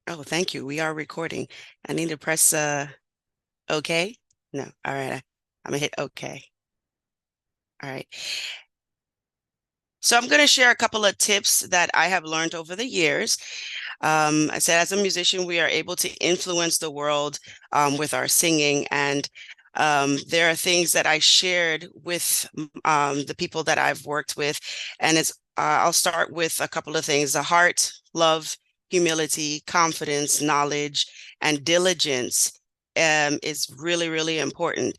Oh, thank you. We are recording. I need to press OK. No. All right. I'm gonna hit OK. All right. So I'm going to share a couple of tips that I have learned over the years. I said, as a musician, we are able to influence the world with our singing. And there are things that I shared with the people that I've worked with. And I'll start with a couple of things: the heart, love, humility, confidence, knowledge, and diligence is really, really important.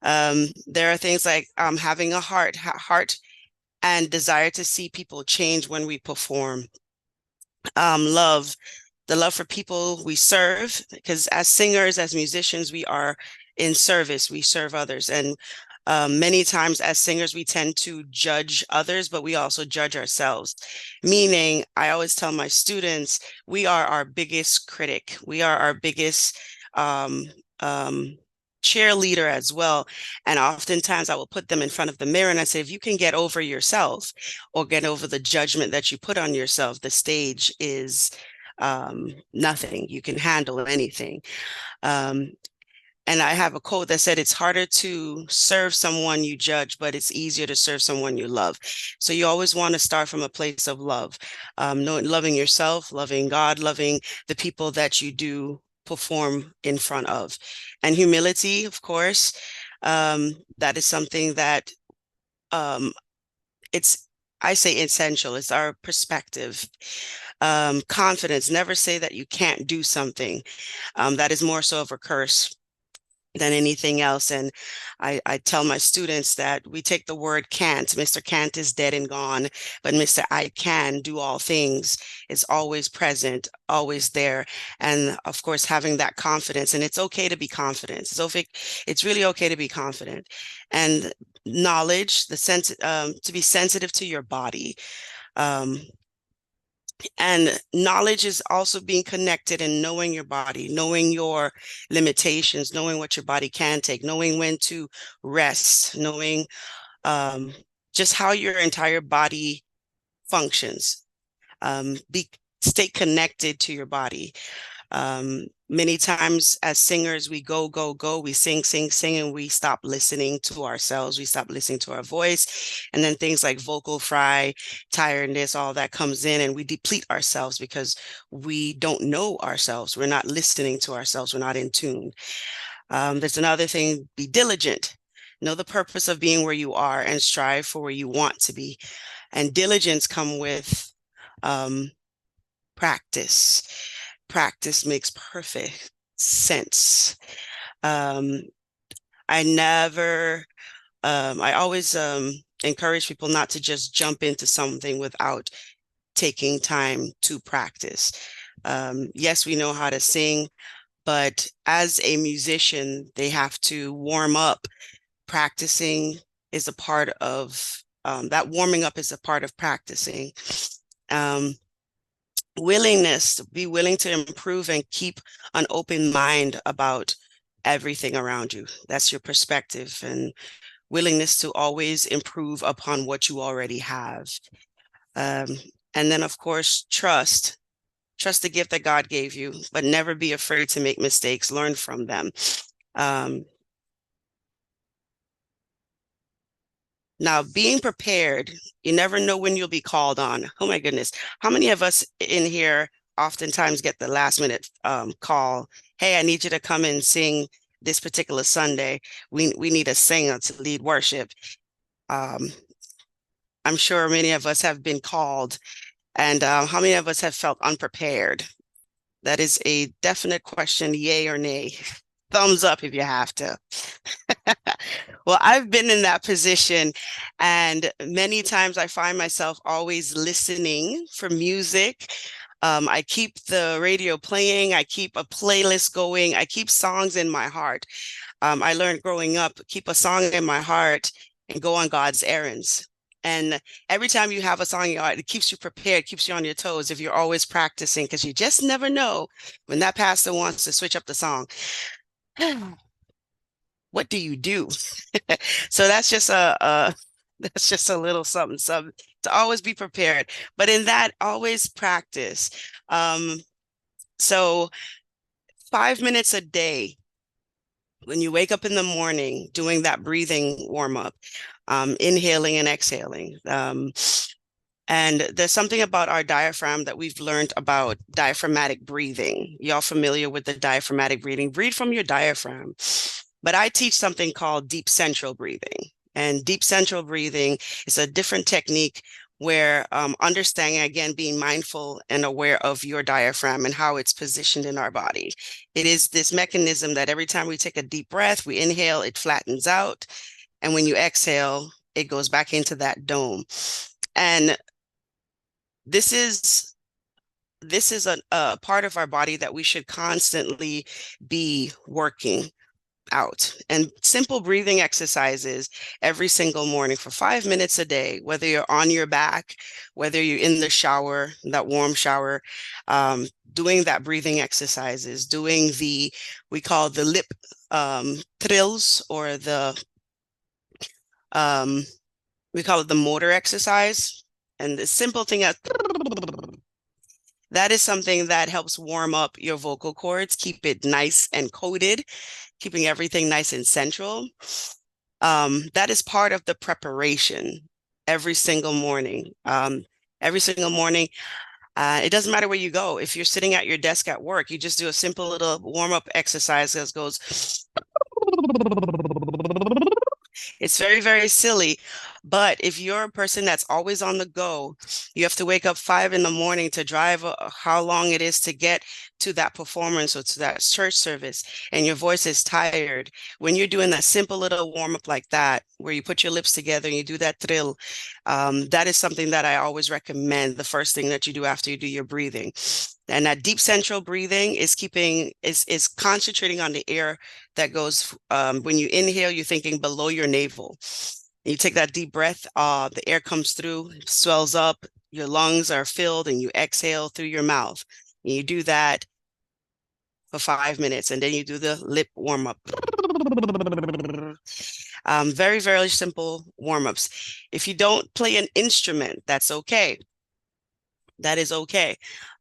There are things like having a heart and desire to see people change when we perform. Love, the love for people we serve, because as singers, as musicians, we are in service, we serve others. And many times as singers, we tend to judge others, but we also judge ourselves. Meaning, I always tell my students, we are our biggest critic. We are our biggest um, um, cheerleader as well. And oftentimes I will put them in front of the mirror and I say, if you can get over yourself or get over the judgment that you put on yourself, the stage is nothing. You can handle anything. Um, and I have a quote that said, it's harder to serve someone you judge, but it's easier to serve someone you love. So you always want to start from a place of love, loving yourself, loving God, loving the people that you do perform in front of. And humility, of course, that is something that um, it's, I say essential. It's our perspective. Confidence, never say that you can't do something. That is more so of a curse than anything else. And I tell my students that we take the word can't. Mr. Can't is dead and gone, but Mr. I can do all things is always present, always there. And of course, having that confidence, and it's okay to be confident. It's really okay to be confident. And knowledge, the sense to be sensitive to your body. And knowledge is also being connected and knowing your body, knowing your limitations, knowing what your body can take, knowing when to rest, knowing um, just how your entire body functions. Stay connected to your body. Many times as singers, we go, go, go, we sing, sing, sing, and we stop listening to ourselves. We stop listening to our voice. And then things like vocal fry, tiredness, all that comes in, and we deplete ourselves because we don't know ourselves. We're not listening to ourselves. We're not in tune. There's another thing: be diligent. Know the purpose of being where you are and strive for where you want to be. And diligence come with practice. Practice makes perfect sense. Um, I never, I always encourage people not to just jump into something without taking time to practice. Yes, we know how to sing, but as a musician, they have to warm up. Practicing is a part of that. Warming up is a part of practicing. Um, Willingness to be willing to improve and keep an open mind about everything around you. That's your perspective, and willingness to always improve upon what you already have. Um, and then, of course, trust. Trust the gift that God gave you, but never be afraid to make mistakes, learn from them. Um, Now, being prepared, you never know when you'll be called on. Oh my goodness. How many of us in here oftentimes get the last minute call? Hey, I need you to come and sing this particular Sunday. We need a singer to lead worship. Um, I'm sure many of us have been called. And how many of us have felt unprepared? That is a definite question, yay or nay. Thumbs up if you have to. Well, I've been in that position, and many times I find myself always listening for music. I keep the radio playing, I keep a playlist going, I keep songs in my heart. I learned growing up, keep a song in my heart and go on God's errands. And every time you have a song in your heart, it keeps you prepared, keeps you on your toes if you're always practicing, because you just never know when that pastor wants to switch up the song. What do you do? So that's just a that's just a little something, something to always be prepared. But in that, always practice. Um, so 5 minutes a day when you wake up in the morning, doing that breathing warm up, inhaling and exhaling. And there's something about our diaphragm that we've learned about diaphragmatic breathing. Y'all familiar with the diaphragmatic breathing? Breathe from your diaphragm. But I teach something called deep central breathing. And deep central breathing is a different technique where understanding, again, being mindful and aware of your diaphragm and how it's positioned in our body. It is this mechanism that every time we take a deep breath, we inhale, it flattens out. And when you exhale, it goes back into that dome. And this is a part of our body that we should constantly be working out. And simple breathing exercises every single morning for 5 minutes a day, whether you're on your back, whether you're in the shower, that warm shower, doing that breathing exercises, doing we call the lip trills, or um, we call it the motor exercise. And the simple thing that is something that helps warm up your vocal cords, keep it nice and coated, keeping everything nice and central. That is part of the preparation every single morning. Every single morning, it doesn't matter where you go. If you're sitting at your desk at work, you just do a simple little warm-up exercise that goes. It's very, very silly. But if you're a person that's always on the go, you have to wake up 5 in the morning to drive how long it is to get to that performance or to that church service, and your voice is tired. When you're doing that simple little warm up like that, where you put your lips together and you do that drill, that is something that I always recommend. The first thing that you do after you do your breathing. And that deep central breathing is is concentrating on the air that goes when you inhale, you're thinking below your navel. You take that deep breath, the air comes through, swells up, your lungs are filled, and you exhale through your mouth. And you do that for 5 minutes, and then you do the lip warm up. Very, very simple warm ups. If you don't play an instrument, that's okay. That is okay.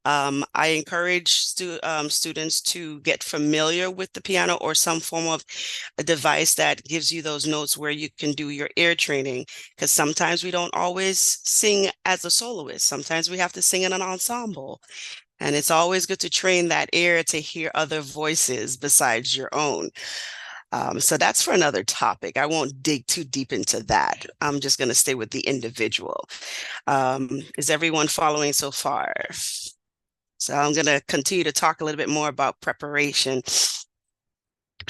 I encourage students to get familiar with the piano or some form of a device that gives you those notes where you can do your ear training, because sometimes we don't always sing as a soloist. Sometimes we have to sing in an ensemble. And it's always good to train that ear to hear other voices besides your own. So that's for another topic. I won't dig too deep into that. I'm just going to stay with the individual. Is everyone following so far? So I'm going to continue to talk a little bit more about preparation.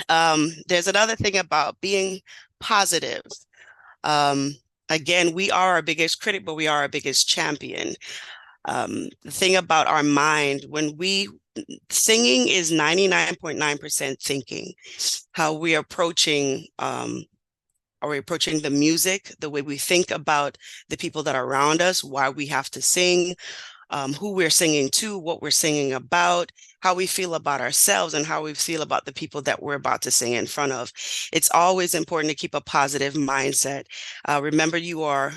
There's another thing about being positive. Um, Again, we are our biggest critic, but we are our biggest champion. The thing about our mind, singing is 99.9% thinking. How we are we approaching the music, the way we think about the people that are around us, why we have to sing, who we're singing to, what we're singing about, how we feel about ourselves, and how we feel about the people that we're about to sing in front of. It's always important to keep a positive mindset. Remember, you are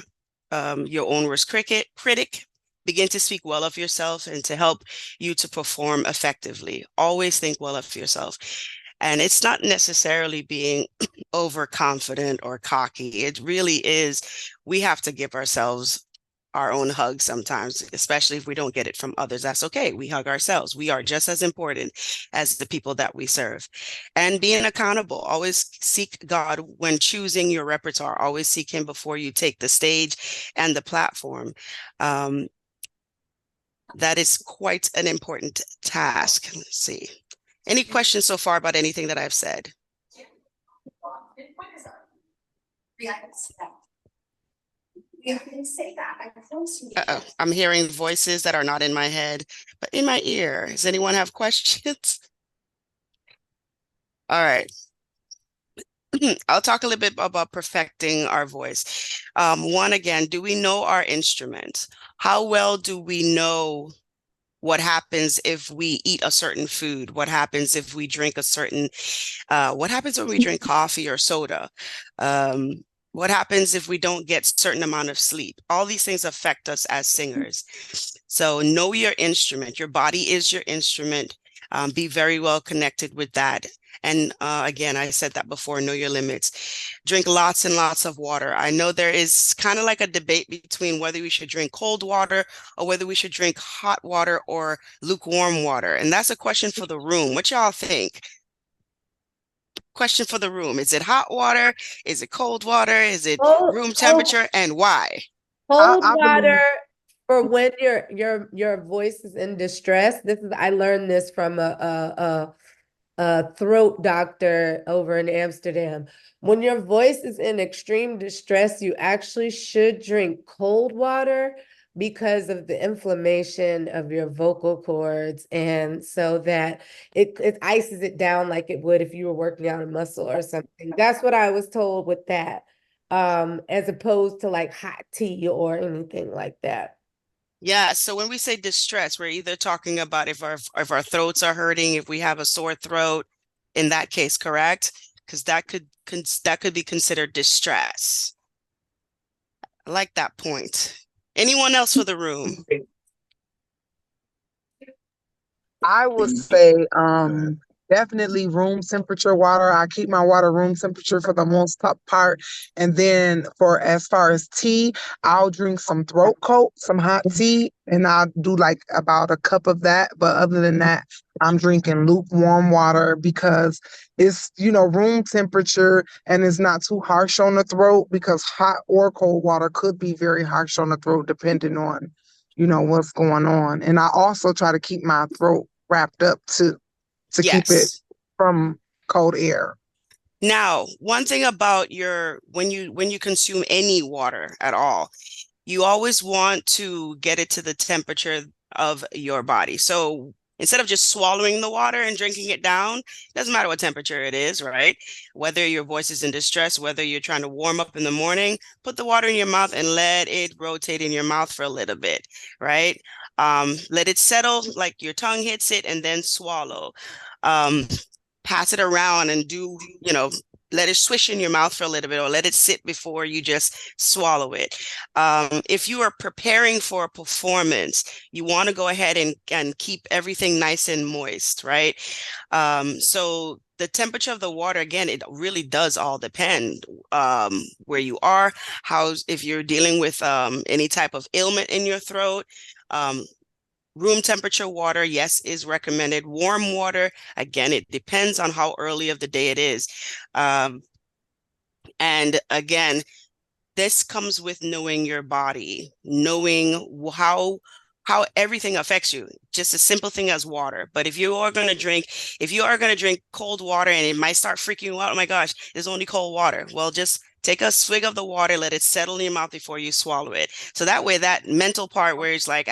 your own worst critic. Begin to speak well of yourself and to help you to perform effectively. Always think well of yourself. And it's not necessarily being overconfident or cocky. It really is, we have to give ourselves our own hug sometimes, especially if we don't get it from others. That's okay. We hug ourselves. We are just as important as the people that we serve. And being accountable, always seek God when choosing your repertoire. Always seek Him before you take the stage and the platform. That is quite an important task. Let's see. Any questions so far about anything that I've said? Uh-oh, I'm hearing voices that are not in my head, but in my ear. Does anyone have questions? All right. I'll talk a little bit about perfecting our voice. One, again, do we know our instruments? How well do we know what happens if we eat a certain food? What happens if we drink what happens when we drink coffee or soda? What happens if we don't get certain amount of sleep? All these things affect us as singers. So know your instrument. Your body is your instrument. Be very well connected with that. And again, I said that before, know your limits. Drink lots and lots of water. I know there is kind of like a debate between whether we should drink cold water or whether we should drink hot water or lukewarm water. And that's a question for the room. What y'all think? Question for the room. Is it hot water? Is it cold water? Is it Cold, room cold, temperature? And why? cold I water believe for when your voice is in distress. I learned this from a throat doctor over in Amsterdam. When your voice is in extreme distress, you actually should drink cold water because of the inflammation of your vocal cords, and so that it ices it down like it would if you were working out a muscle or something. That's what I was told with that, as opposed to like hot tea or anything like that. Yeah, so when we say distress, we're either talking about if our throats are hurting, if we have a sore throat, in that case, correct? Because that could be considered distress. I like that point. Anyone else for the room? I would say definitely room temperature water. I keep my water room temperature for the most top part. And then for as far as tea, I'll drink some throat coat, some hot tea, and I'll do like about a cup of that. But other than that, I'm drinking lukewarm water because it's, room temperature and it's not too harsh on the throat because hot or cold water could be very harsh on the throat depending on, what's going on. And I also try to keep my throat wrapped up to keep it Yes. from cold air. Now, one thing about your when you consume any water at all, you always want to get it to the temperature of your body. So instead of just swallowing the water and drinking it down, doesn't matter what temperature it is, right? Whether your voice is in distress, whether you're trying to warm up in the morning, put the water in your mouth and let it rotate in your mouth for a little bit, right? Let it settle, like your tongue hits it, and then swallow. Um, Pass it around and let it swish in your mouth for a little bit or let it sit before you just swallow it. If you are preparing for a performance, you want to go ahead and keep everything nice and moist, right? So the temperature of the water, again, it really does all depend where you are, if you're dealing with any type of ailment in your throat. Um, Room temperature water, yes, is recommended. Warm water, again, it depends on how early of the day it is. Um, and again, this comes with knowing your body, knowing how everything affects you. Just a simple thing as water. But if you are going to drink cold water and it might start freaking you out, oh my gosh, it's only cold water. Well, just take a swig of the water, let it settle in your mouth before you swallow it. So that way, that mental part where it's like,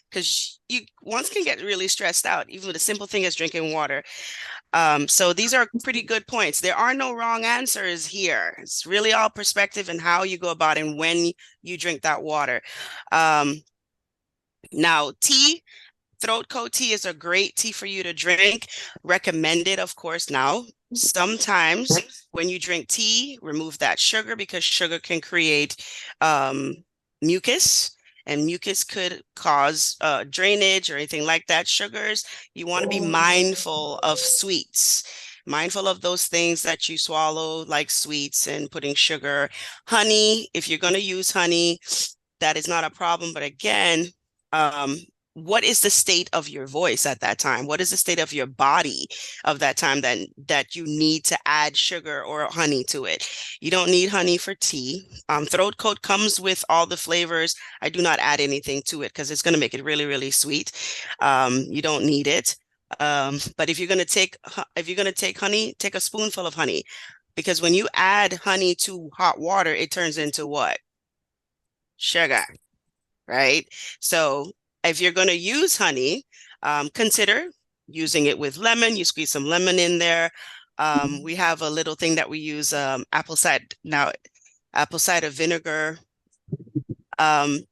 because you once can get really stressed out, even with a simple thing as drinking water. So these are pretty good points. There are no wrong answers here. It's really all perspective and how you go about and when you drink that water. Um, Now, tea, throat coat tea is a great tea for you to drink. Recommended, of course, now. Sometimes when you drink tea, remove that sugar because sugar can create um, mucus, and mucus could cause drainage or anything like that. Sugars, you want to be mindful of sweets, mindful of those things that you swallow, like sweets and putting sugar. Honey, if you're going to use honey, that is not a problem. But again, um, what is the state of your voice at that time? What is the state of your body of that time that you need to add sugar or honey to it? You don't need honey for tea. Throat coat comes with all the flavors. I do not add anything to it because it's going to make it really, really sweet. You don't need it. But if you're gonna take honey, take a spoonful of honey, because when you add honey to hot water, it turns into what? Sugar, right? So if you're going to use honey, consider using it with lemon. You squeeze some lemon in there. We have a little thing that we use, apple cider vinegar.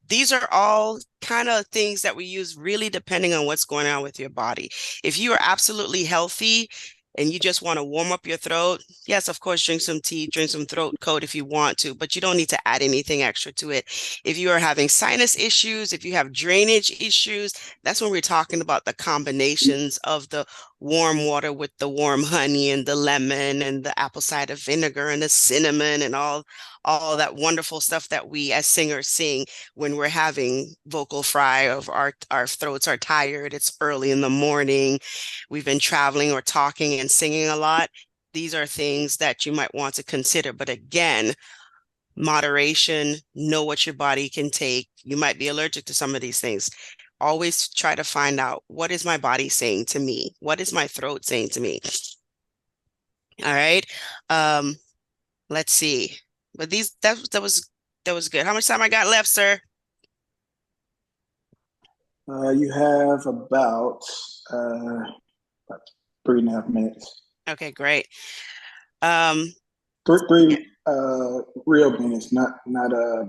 These are all kind of things that we use really depending on what's going on with your body. If you are absolutely healthy, and you just want to warm up your throat, yes, of course, drink some tea, drink some throat coat if you want to, but you don't need to add anything extra to it. If you are having sinus issues, if you have drainage issues, that's when we're talking about the combinations of the warm water with the warm honey and the lemon and the apple cider vinegar and the cinnamon and all that wonderful stuff that we as singers sing when we're having vocal fry, of our throats are tired, it's early in the morning, we've been traveling or talking and singing a lot. These are things that you might want to consider. But again, moderation, know what your body can take. You might be allergic to some of these things. Always try to find out, what is my body saying to me? What is my throat saying to me? All right. Um, let's see. But that was good. How much time I got left, sir? You have about 3.5 minutes. Okay, great. Yeah. Three real minutes, not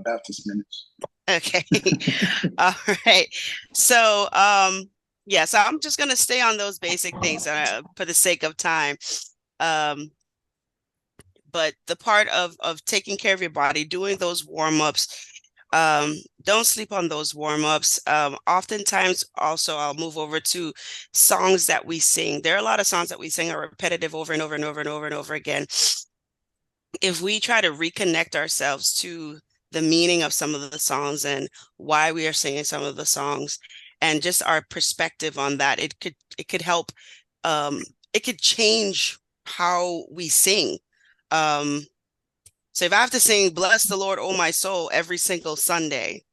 Baptist minutes. Okay. All right. So, yeah, so I'm just gonna stay on those basic things for the sake of time. Um, but the part of taking care of your body, doing those warm-ups, don't sleep on those warm-ups. Oftentimes also I'll move over to songs that we sing. There are a lot of songs that we sing are repetitive over and over and over and over and over again. If we try to reconnect ourselves to the meaning of some of the songs and why we are singing some of the songs and just our perspective on that, it could help, it could change how we sing. So if I have to sing "Bless the Lord, oh my soul" every single Sunday,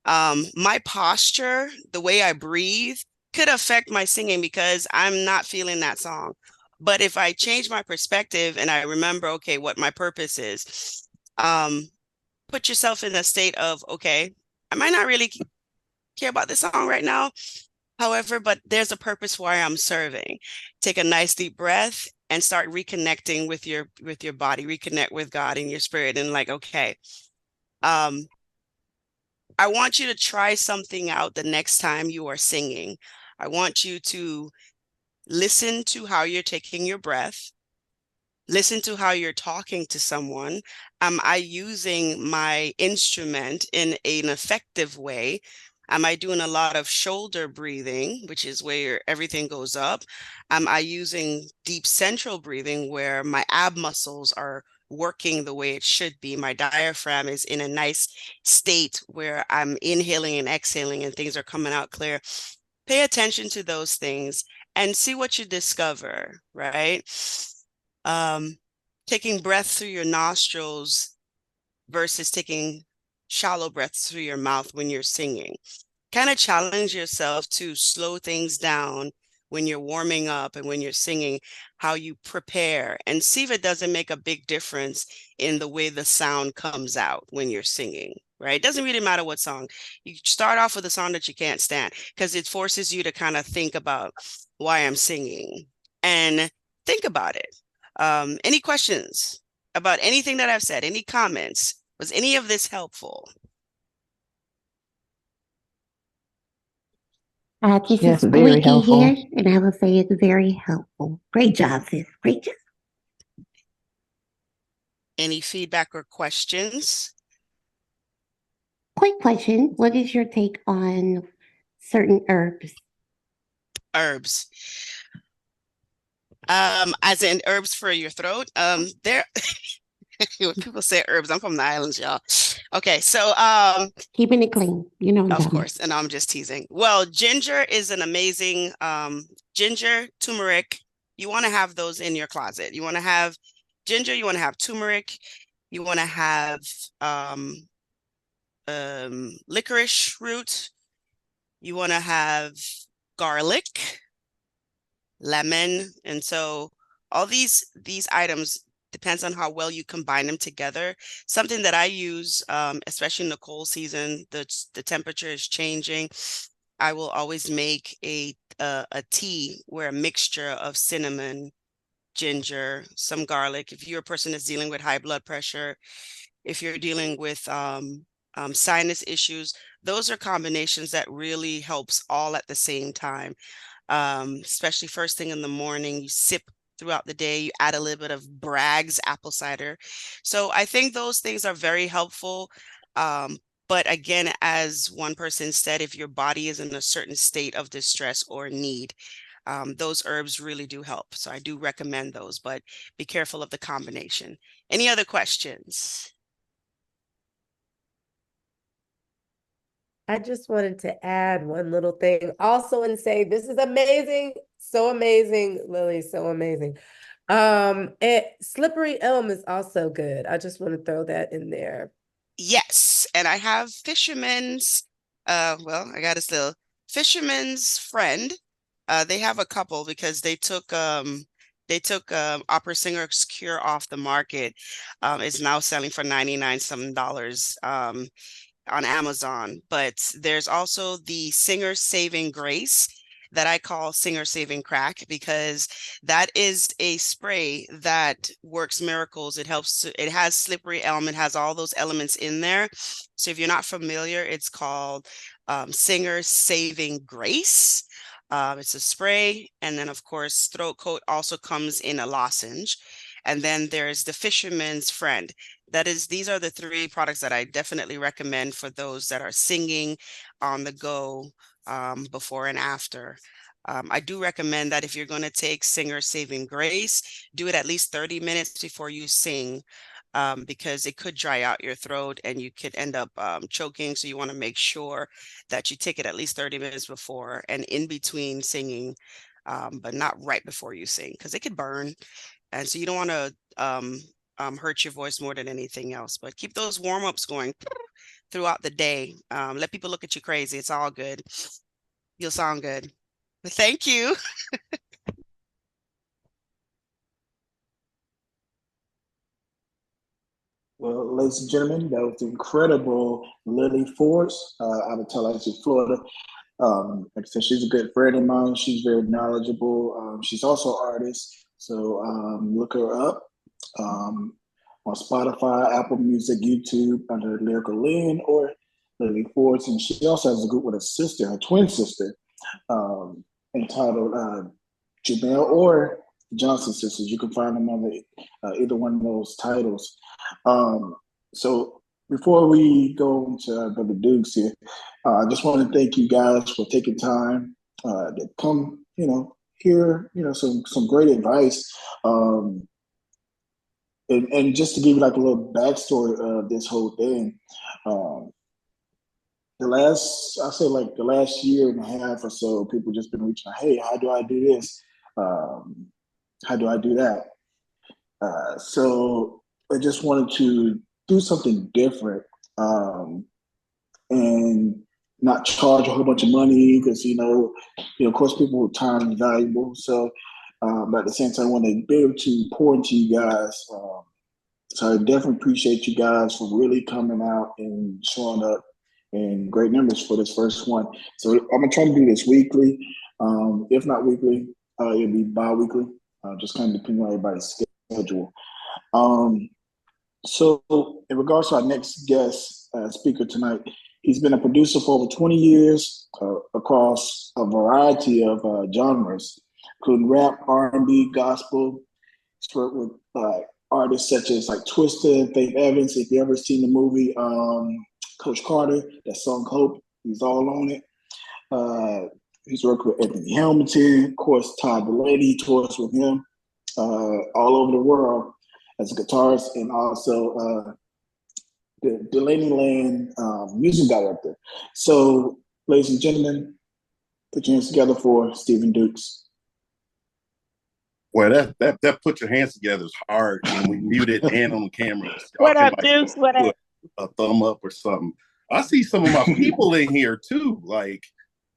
my posture, the way I breathe, could affect my singing because I'm not feeling that song. But if I change my perspective and I remember, okay, what my purpose is, put yourself in a state of, okay, I might not really care about this song right now. However, but there's a purpose why I'm serving. Take a nice deep breath and start reconnecting with your body, reconnect with God and your spirit, and like, okay, I want you to try something out the next time you are singing. I want you to listen to how you're taking your breath. Listen to how you're talking to someone. Am I using my instrument in an effective way? Am I doing a lot of shoulder breathing, which is where everything goes up? Am I using deep central breathing where my ab muscles are working the way it should be? My diaphragm is in a nice state where I'm inhaling and exhaling and things are coming out clear. Pay attention to those things and see what you discover, right? Taking breath through your nostrils versus taking shallow breaths through your mouth when you're singing. Kind of challenge yourself to slow things down when you're warming up and when you're singing, how you prepare, and see if it doesn't make a big difference in the way the sound comes out when you're singing, right? It doesn't really matter what song. You start off with a song that you can't stand because it forces you to kind of think about why I'm singing and think about it. Any questions about anything that I've said? Any comments? Was any of this helpful? This Yes, is very Squeaky helpful. here, and I will say it's very helpful. Great job, sis. Great job. Any feedback or questions? Quick question. What is your take on certain herbs? Herbs. As in herbs for your throat. There when people say herbs, I'm from the islands, y'all. Okay, so Keeping it clean. You know what I'm of talking about. course, and I'm just teasing. Well, ginger is an amazing ginger, turmeric. You want to have those in your closet. You want to have ginger, you want to have turmeric, you want to have licorice root, you want to have garlic, lemon, and so all these items depends on how well you combine them together. Something that I use, especially in the cold season, the temperature is changing. I will always make a tea where a mixture of cinnamon, ginger, some garlic. If you're a person that's dealing with high blood pressure, if you're dealing with sinus issues, those are combinations that really helps all at the same time. Especially first thing in the morning, you sip throughout the day. You add a little bit of Bragg's apple cider. So I think those things are very helpful. But again, as one person said, if your body is in a certain state of distress or need, those herbs really do help. So I do recommend those, but be careful of the combination. Any other questions? I just wanted to add one little thing also and say this is amazing. So amazing, Lily, so amazing. Slippery elm is also good. I just want to throw that in there. Yes, and I have Fisherman's, well, I got to still, Fisherman's Friend. They have a couple because they took Opera Singer's Cure off the market. It's now selling for 99 some dollars on Amazon. But there's also the Singer Saving Grace that I call Singer Saving Crack, because that is a spray that works miracles. It helps to, it has slippery elm, it has all those elements in there. So if you're not familiar, it's called Singer Saving Grace. It's a spray. And then of course, throat coat also comes in a lozenge. And then there's the Fisherman's Friend. That is, these are the three products that I definitely recommend for those that are singing on the go, before and after. I do recommend that if you're going to take Singer Saving Grace, do it at least 30 minutes before you sing, because it could dry out your throat and you could end up choking. So you want to make sure that you take it at least 30 minutes before and in between singing, but not right before you sing, because it could burn. And so you don't want to hurt your voice more than anything else. But keep those warm-ups going throughout the day. Let people look at you crazy. It's all good. You'll sound good. But thank you. Well, ladies and gentlemen, that was the incredible Lili Forbes out of Tallahassee, Florida. Like I said, she's a good friend of mine. She's very knowledgeable. She's also an artist, so look her up on Spotify, Apple Music, YouTube under Lyrical Lynn or Lili Forbes. And she also has a group with her sister, her twin sister, entitled Janelle or Johnson Sisters. You can find them on either one of those titles. So before we go into Brother Dukes here, I just want to thank you guys for taking time to come, hear, some great advice. And just to give you like a little backstory of this whole thing, the last year and a half or so, people just been reaching out, hey, how do I do this? How do I do that? So I just wanted to do something different, and not charge a whole bunch of money because, of course, people's time is valuable. So, but at the same time, I want to be able to pour into you guys. So I definitely appreciate you guys for really coming out and showing up in great numbers for this first one. So I'm going to try to do this weekly. If not weekly, it'll be bi-weekly, just kind of depending on everybody's schedule. So in regards to our next guest speaker tonight, he's been a producer for over 20 years across a variety of genres, including rap, R&B, gospel. He's worked with artists such as like Twista, Faith Evans. If you ever seen the movie Coach Carter, that song Hope, he's all on it. He's worked with Anthony Hamilton, of course, Todd Delaney tours with him all over the world as a guitarist, and also the Delaney Land music director. So, ladies and gentlemen, put your hands together for Stephen Dukes. Well, that put your hands together is hard when we muted and on the camera. What up, Dukes? What up? A thumb up or something. I see some of my people in here too, like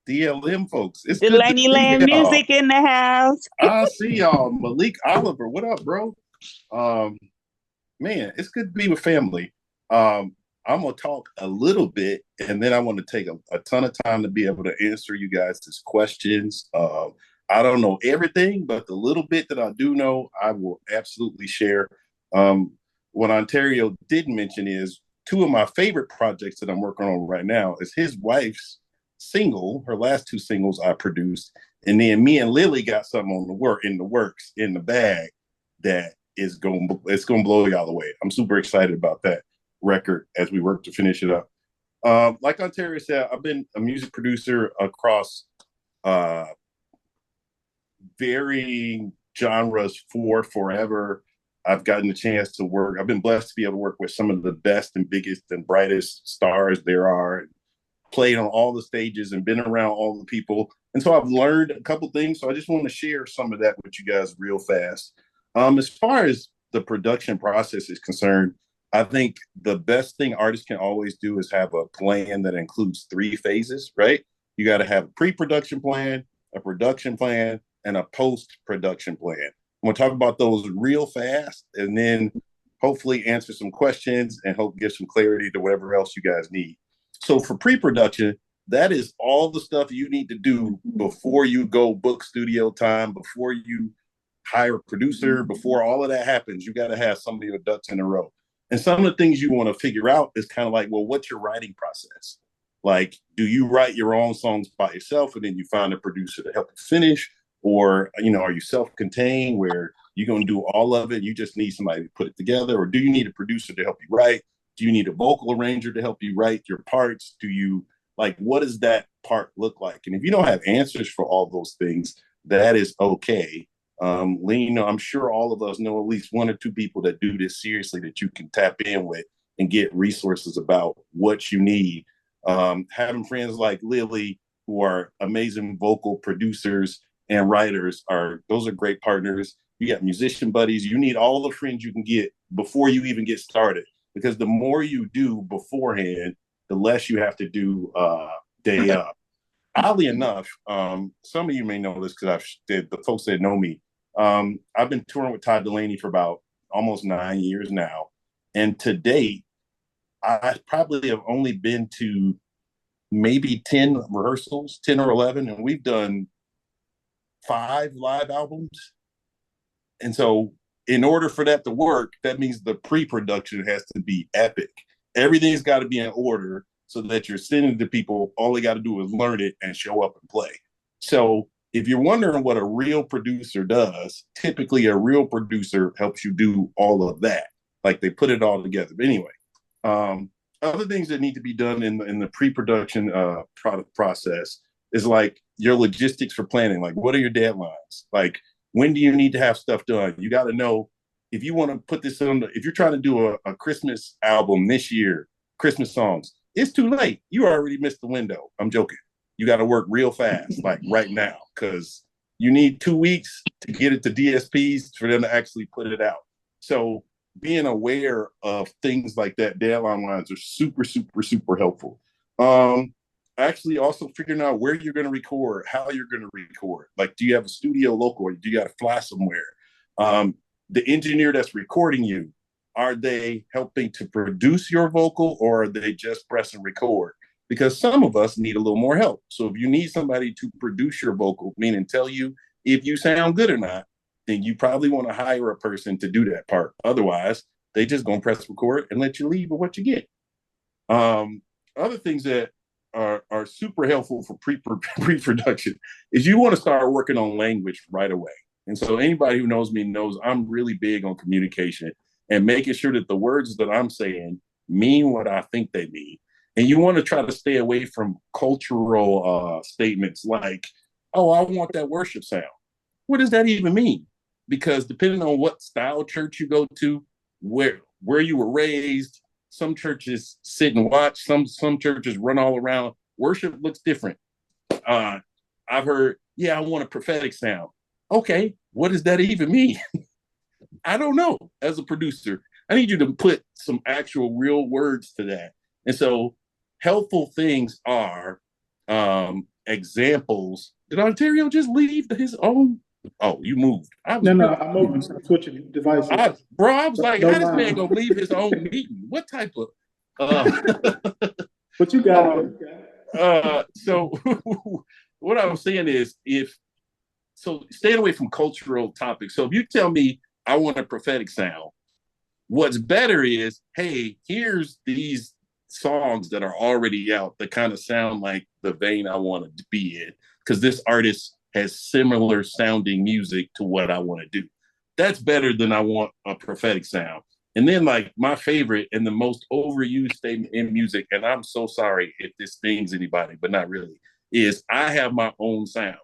DLM folks. It's Delaney Land music in the house. I see y'all. Malik Oliver, what up, bro? Man, it's good to be with family. I'm gonna talk a little bit, and then I want to take a ton of time to be able to answer you guys' questions. I don't know everything, but the little bit that I do know, I will absolutely share. What Ontario didn't mention is two of my favorite projects that I'm working on right now is his wife's single, her last two singles I produced, and then me and Lili got something in the works in the bag that it's gonna blow y'all away. I'm super excited about that record as we work to finish it up. Like Ontario said, I've been a music producer across varying genres for forever. I've gotten a chance to work. I've been blessed to be able to work with some of the best and biggest and brightest stars there are, played on all the stages and been around all the people. And so I've learned a couple things. So I just want to share some of that with you guys real fast. As far as the production process is concerned, I think the best thing artists can always do is have a plan that includes 3 phases, right? You got to have a pre-production plan, a production plan, and a post-production plan. I'm going to talk about those real fast and then hopefully answer some questions and hope give some clarity to whatever else you guys need. So for pre-production, that is all the stuff you need to do before you go book studio time, before you hire a producer, before all of that happens. You got to have some of your ducks in a row. And some of the things you want to figure out is kind of like, well, what's your writing process? Like, do you write your own songs by yourself and then you find a producer to help you finish? Or, are you self-contained where you're going to do all of it? You just need somebody to put it together? Or do you need a producer to help you write? Do you need a vocal arranger to help you write your parts? What does that part look like? And if you don't have answers for all those things, that is okay. I'm sure all of us know at least 1 or 2 people that do this seriously that you can tap in with and get resources about what you need. Having friends like Lili, who are amazing vocal producers and writers, those are great partners. You got musician buddies. You need all the friends you can get before you even get started, because the more you do beforehand, the less you have to do day up. Oddly enough, some of you may know this because the folks that know me, I've been touring with Todd Delaney for about almost 9 years now. And to date, I probably have only been to maybe 10 rehearsals, 10 or 11, and we've done 5 live albums. And so in order for that to work, that means the pre-production has to be epic. Everything's got to be in order so that you're sending to people. All they got to do is learn it and show up and play. So if you're wondering what a real producer does, typically a real producer helps you do all of that. Like they put it all together. But anyway, other things that need to be done in the pre-production product process is like your logistics for planning. Like, what are your deadlines? Like, when do you need to have stuff done? You got to know if you want to put this on. If you're trying to do a Christmas album this year, Christmas songs, it's too late. You already missed the window. I'm joking. You got to work real fast, like right now, because you need 2 weeks to get it to DSPs for them to actually put it out. So being aware of things like that, deadline lines, are super, super, super helpful. Actually also figuring out where you're going to record, how you're going to record. Like, do you have a studio local or do you got to fly somewhere? The engineer that's recording you, are they helping to produce your vocal or are they just press and record? Because some of us need a little more help. So if you need somebody to produce your vocal, meaning tell you if you sound good or not, then you probably want to hire a person to do that part. Otherwise, they just gonna press record and let you leave with what you get. Other things that are super helpful for pre-production is you want to start working on language right away. And so anybody who knows me knows I'm really big on communication and making sure that the words that I'm saying mean what I think they mean. And you want to try to stay away from cultural statements like, oh, I want that worship sound. What does that even mean? Because depending on what style church you go to, where you were raised, some churches sit and watch, some churches run all around. Worship looks different. I've heard, yeah, I want a prophetic sound. Okay, what does that even mean? I don't know. As a producer, I need you to put some actual real words to that. And so helpful things are examples. Did Ontario just leave his own? Oh, you moved. No, I'm over. I'm switching devices. I was like, how this man gonna leave his own meeting? What type of? But you got it. So what I'm saying is, staying away from cultural topics. So if you tell me I want a prophetic sound, what's better is, hey, here's these songs that are already out that kind of sound like the vein I want to be in, because this artist has similar sounding music to what I want to do. That's better than I want a prophetic sound. And then, like, my favorite and the most overused statement in music, and I'm so sorry if this stings anybody, but not really, is I have my own sound.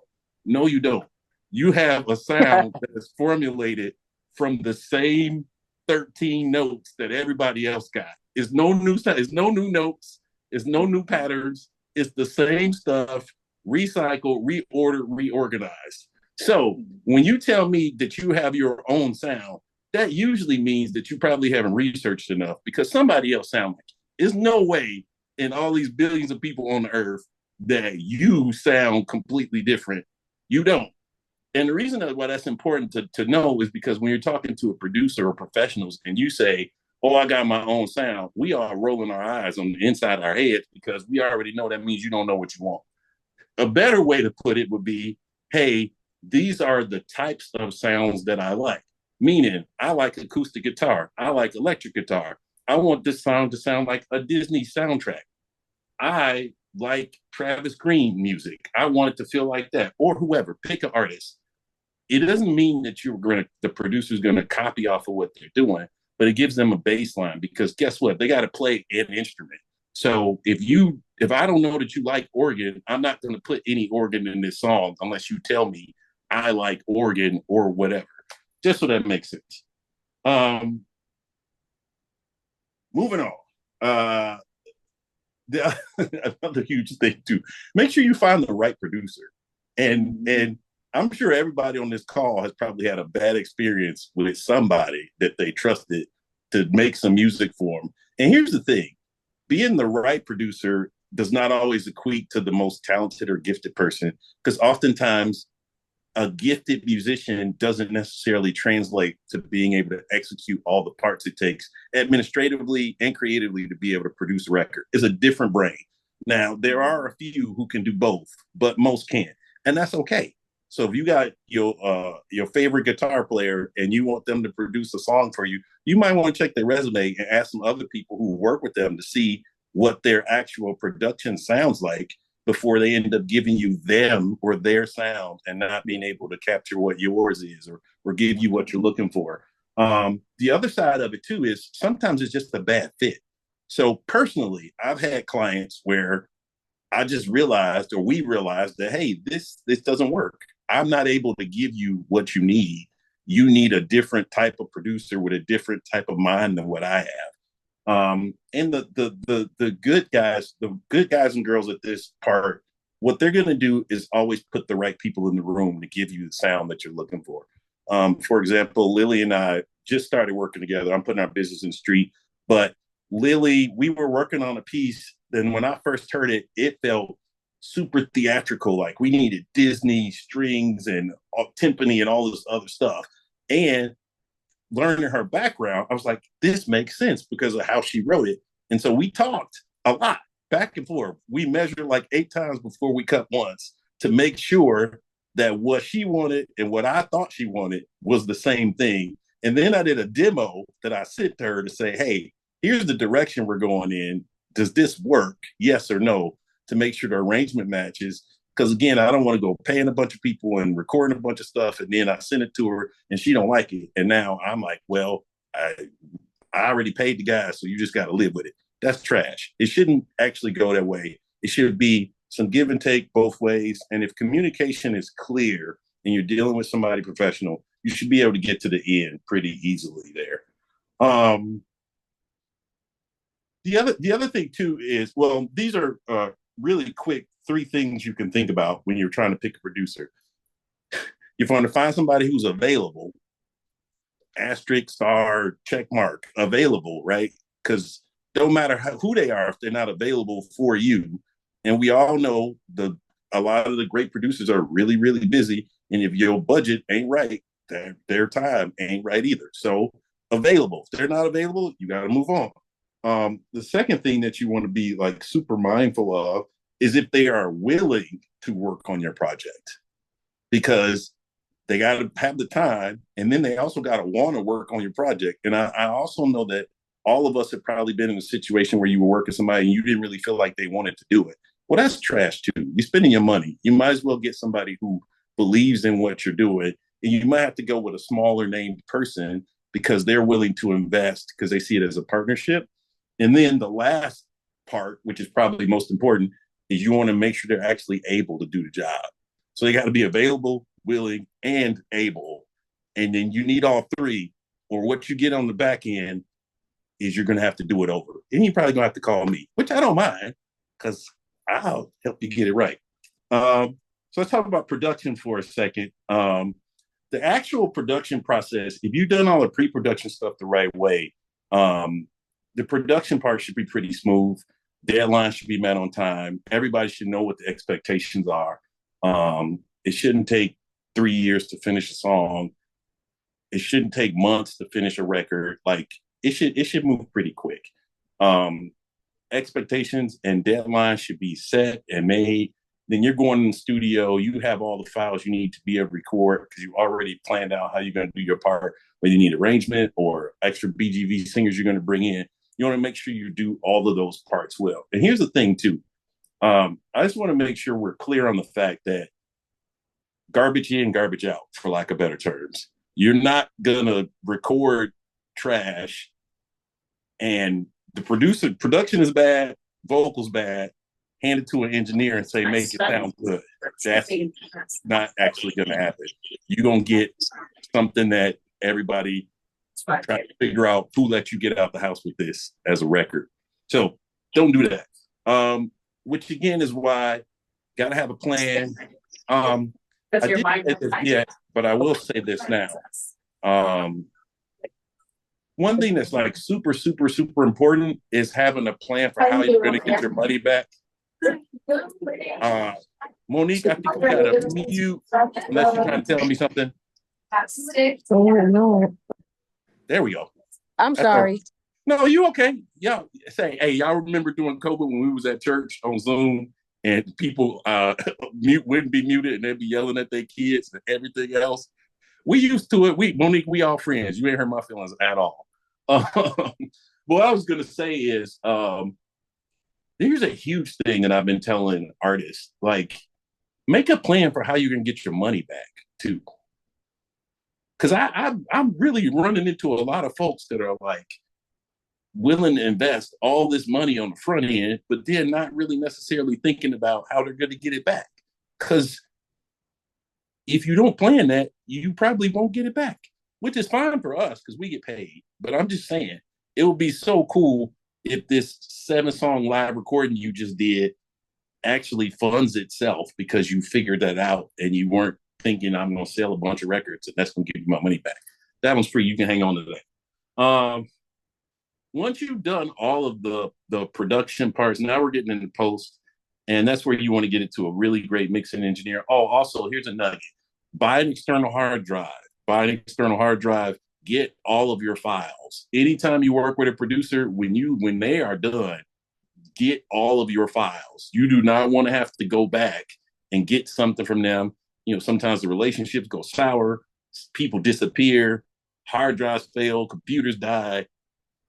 No, you don't. You have a sound that is formulated from the same 13 notes that everybody else got. It's no new sound, it's no new notes, it's no new patterns. It's the same stuff, recycled, reordered, reorganized. So when you tell me that you have your own sound, that usually means that you probably haven't researched enough, because somebody else sounds like you. There's no way in all these billions of people on the earth that you sound completely different. You don't. And the reason why that's important to know is because when you're talking to a producer or professionals and you say, oh, I got my own sound, we are rolling our eyes on the inside of our heads, because we already know that means you don't know what you want. A better way to put it would be, hey, these are the types of sounds that I like. Meaning, I like acoustic guitar. I like electric guitar. I want this song to sound like a Disney soundtrack. I like Travis Green music. I want it to feel like that. Or whoever, pick an artist. It doesn't mean that the producer's gonna copy off of what they're doing, but it gives them a baseline, because guess what? They got to play an instrument. So if I don't know that you like organ, I'm not going to put any organ in this song unless you tell me I like organ or whatever. Just so that makes sense. Moving on. Another huge thing too. Make sure you find the right producer. And I'm sure everybody on this call has probably had a bad experience with somebody that they trusted to make some music for them. And here's the thing, being the right producer does not always equate to the most talented or gifted person, because oftentimes a gifted musician doesn't necessarily translate to being able to execute all the parts it takes administratively and creatively to be able to produce a record. It's a different brain. Now, there are a few who can do both, but most can't. And that's okay. So if you got your favorite guitar player and you want them to produce a song for you, you might want to check their resume and ask some other people who work with them to see what their actual production sounds like before they end up giving you them or their sound and not being able to capture what yours is, or give you what you're looking for. The other side of it too is sometimes it's just a bad fit. So personally, I've had clients where I just realized, or we realized, that, hey, this doesn't work. I'm not able to give you what you need. You need a different type of producer with a different type of mind than what I have. And the good guys and girls at this part, what they're going to do is always put the right people in the room to give you the sound that you're looking for. For example, Lili and I just started working together. I'm putting our business in the street, but Lili, we were working on a piece. Then when I first heard it, it felt super theatrical. Like we needed Disney strings and timpani and all this other stuff. And learning her background, I was like, this makes sense because of how she wrote it. And so we talked a lot back and forth. We measured like 8 times before we cut once to make sure that what she wanted and what I thought she wanted was the same thing. And then I did a demo that I sent to her to say, hey, here's the direction we're going in. Does this work? Yes or no? To make sure the arrangement matches. Because again, I don't want to go paying a bunch of people and recording a bunch of stuff, and then I send it to her and she don't like it. And now I'm like, well, I already paid the guy, so you just got to live with it. That's trash. It shouldn't actually go that way. It should be some give and take both ways. And if communication is clear and you're dealing with somebody professional, you should be able to get to the end pretty easily there. The other thing too is, well, these are really quick 3 things you can think about when you're trying to pick a producer. You're going to find somebody who's available, asterisk, star, check mark, available, right? Because no matter who they are, if they're not available for you, and we all know a lot of the great producers are really, really busy, and if your budget ain't right, their time ain't right either. So available. If they're not available, you got to move on. The second thing that you want to be like super mindful of is if they are willing to work on your project, because they got to have the time, and then they also got to want to work on your project. And I also know that all of us have probably been in a situation where you were working somebody and you didn't really feel like they wanted to do it. Well, that's trash too. You're spending your money. You might as well get somebody who believes in what you're doing. And you might have to go with a smaller named person because they're willing to invest because they see it as a partnership. And then the last part, which is probably most important, is you want to make sure they're actually able to do the job. So they got to be available, willing, and able. And then you need all three, or what you get on the back end is you're going to have to do it over. And you're probably going to have to call me, which I don't mind because I'll help you get it right. So let's talk about production for a second. The actual production process, if you've done all the pre-production stuff the right way, the production part should be pretty smooth. Deadlines should be met on time. Everybody should know what the expectations are. It shouldn't take 3 years to finish a song. It shouldn't take months to finish a record. Like it should move pretty quick. Expectations and deadlines should be set and made. Then you're going in the studio, you have all the files you need to be able to record because you already planned out how you're going to do your part, whether you need arrangement or extra BGV singers you're going to bring in. You want to make sure you do all of those parts well. And here's the thing too. I just want to make sure we're clear on the fact that garbage in, garbage out, for lack of better terms. You're not going to record trash and the production is bad, vocals bad, hand it to an engineer and say, make it sound good. That's not actually going to happen. You're going to get something that everybody trying to figure out who let you get out the house with this as a record. So don't do that. Which again is why got to have a plan. I didn't say this yet, but I will say this now. One thing that's like super, super, super important is having a plan for how you're going to get your money back. Monique, I think you got to mute unless you're trying to tell me something. Oh, no. There we go. I'm sorry. No, you okay? Y'all say, hey, y'all remember during COVID when we was at church on Zoom and people wouldn't be muted and they'd be yelling at their kids and everything else? We used to it. Monique, we all friends. You ain't hurt my feelings at all. What I was gonna say is here's a huge thing that I've been telling artists, like, make a plan for how you're gonna get your money back too. Because I'm really running into a lot of folks that are like willing to invest all this money on the front end, but they're not really necessarily thinking about how they're going to get it back. Because if you don't plan that, you probably won't get it back, which is fine for us because we get paid. But I'm just saying, it would be so cool if this 7-song live recording you just did actually funds itself because you figured that out and you weren't thinking I'm going to sell a bunch of records and that's going to give you my money back. That one's free. You can hang on to that. Once you've done all of the production parts, now we're getting into post, and that's where you want to get it to a really great mixing engineer. Oh, also, here's a nugget. Buy an external hard drive. Get all of your files. Anytime you work with a producer, when they are done, get all of your files. You do not want to have to go back and get something from them. Sometimes the relationships go sour, people disappear, hard drives fail, computers die.